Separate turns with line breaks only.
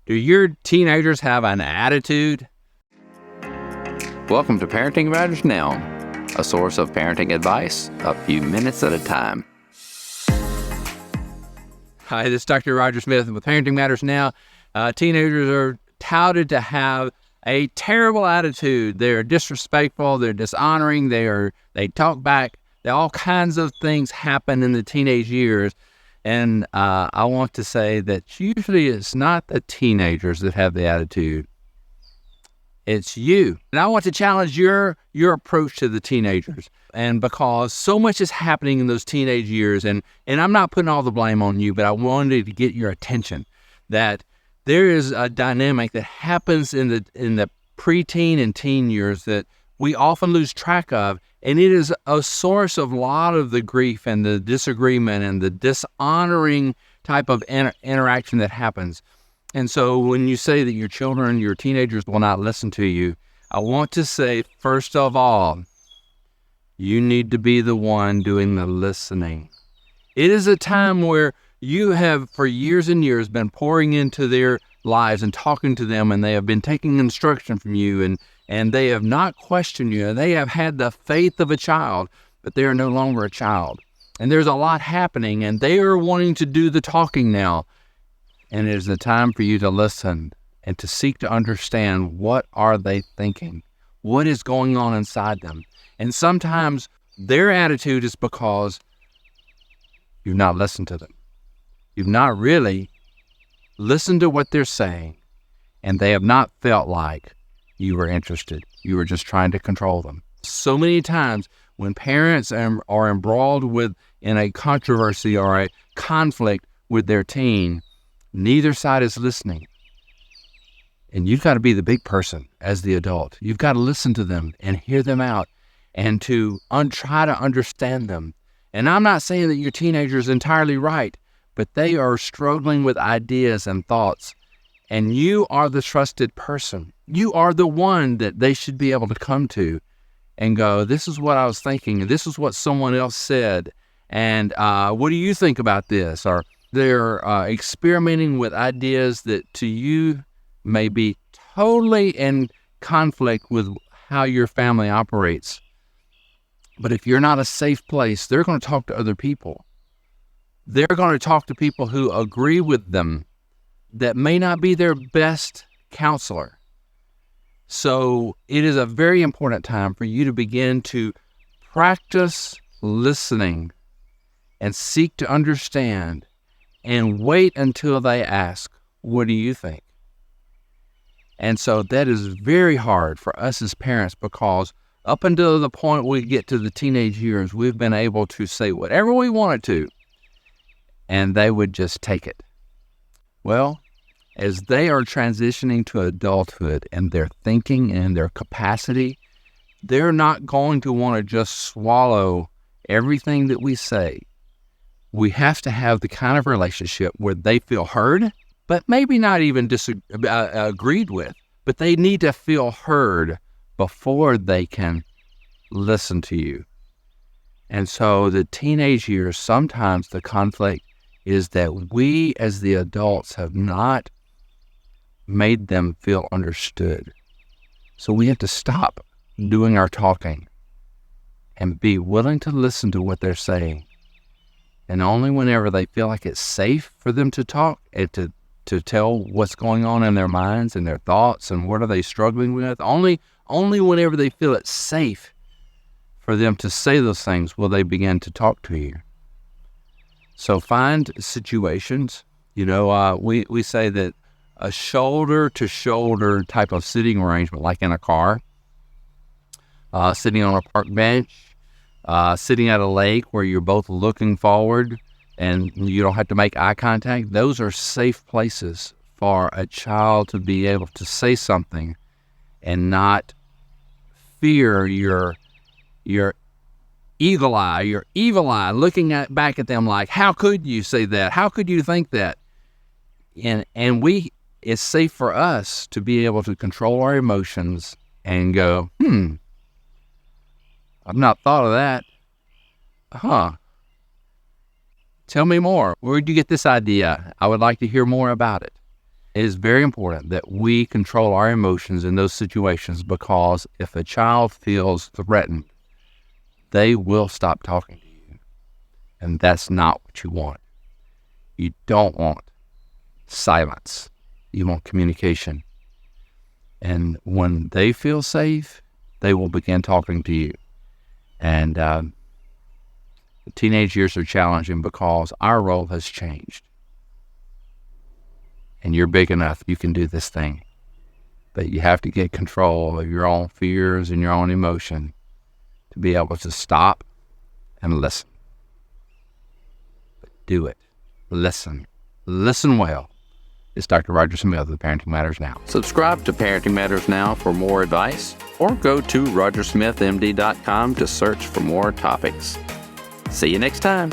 Do your teenagers have an attitude?
Welcome to Parenting Matters Now, a source of parenting advice a few minutes at a time.
Hi, this is Dr. Roger Smith with Parenting Matters Now. Teenagers are touted to have a terrible attitude. They're disrespectful, they're dishonoring, they talk back. All kinds of things happen in the teenage years. And I want to say that usually it's not the teenagers that have the attitude. It's you. And I want to challenge your approach to the teenagers. And because so much is happening in those teenage years, and I'm not putting all the blame on you, but I wanted to get your attention that there is a dynamic that happens in the preteen and teen years that we often lose track of, and it is a source of a lot of the grief and the disagreement and the dishonoring type of interaction that happens. And so when you say that your children, your teenagers will not listen to you, I want to say, first of all, you need to be the one doing the listening. It is a time where you have, for years and years, been pouring into their lives and talking to them, and they have been taking instruction from you, and they have not questioned you. They have had the faith of a child, but they are no longer a child. And there's a lot happening, and they are wanting to do the talking now. And it is the time for you to listen and to seek to understand, what are they thinking? What is going on inside them? And sometimes their attitude is because you've not listened to them. You've not really listened to what they're saying, and they have not felt like you were interested. You were just trying to control them. So many times when parents are embroiled in a controversy or a conflict with their teen, neither side is listening. And you've got to be the big person as the adult. You've got to listen to them and hear them out and to try to understand them. And I'm not saying that your teenager is entirely right, but they are struggling with ideas and thoughts. And you are the trusted person. You are the one that they should be able to come to and go, this is what I was thinking. This is what someone else said. And what do you think about this? Or they're experimenting with ideas that to you may be totally in conflict with how your family operates. But if you're not a safe place, they're going to talk to other people. They're going to talk to people who agree with them that may not be their best counselor. So it is a very important time for you to begin to practice listening and seek to understand and wait until they ask, what do you think? And so that is very hard for us as parents, because up until the point we get to the teenage years, we've been able to say whatever we wanted to, and they would just take it. Well, as they are transitioning to adulthood and their thinking and their capacity, they're not going to want to just swallow everything that we say. We have to have the kind of relationship where they feel heard, but maybe not even agreed with, but they need to feel heard before they can listen to you. And so the teenage years, sometimes the conflict is that we as the adults have not made them feel understood. So we have to stop doing our talking and be willing to listen to what they're saying. And only whenever they feel like it's safe for them to talk and to tell what's going on in their minds and their thoughts and what are they struggling with, only whenever they feel it's safe for them to say those things will they begin to talk to you. So find situations, we say that a shoulder-to-shoulder type of sitting arrangement, like in a car, sitting on a park bench, sitting at a lake where you're both looking forward and you don't have to make eye contact. Those are safe places for a child to be able to say something and not fear your evil eye looking back at them like, how could you say that? How could you think that? And it's safe for us to be able to control our emotions and go, I've not thought of that. Tell me more. Where'd you get this idea? I would like to hear more about it. It is very important that we control our emotions in those situations, because if a child feels threatened, they will stop talking to you. And that's not what you want. You don't want silence. You want communication. And when they feel safe, they will begin talking to you. And the teenage years are challenging because our role has changed. And you're big enough, you can do this thing. But you have to get control of your own fears and your own emotion to be able to stop and listen. But do it. Listen. Listen well. It's Dr. Roger Smith with Parenting Matters Now.
Subscribe to Parenting Matters Now for more advice, or go to rogersmithmd.com to search for more topics. See you next time.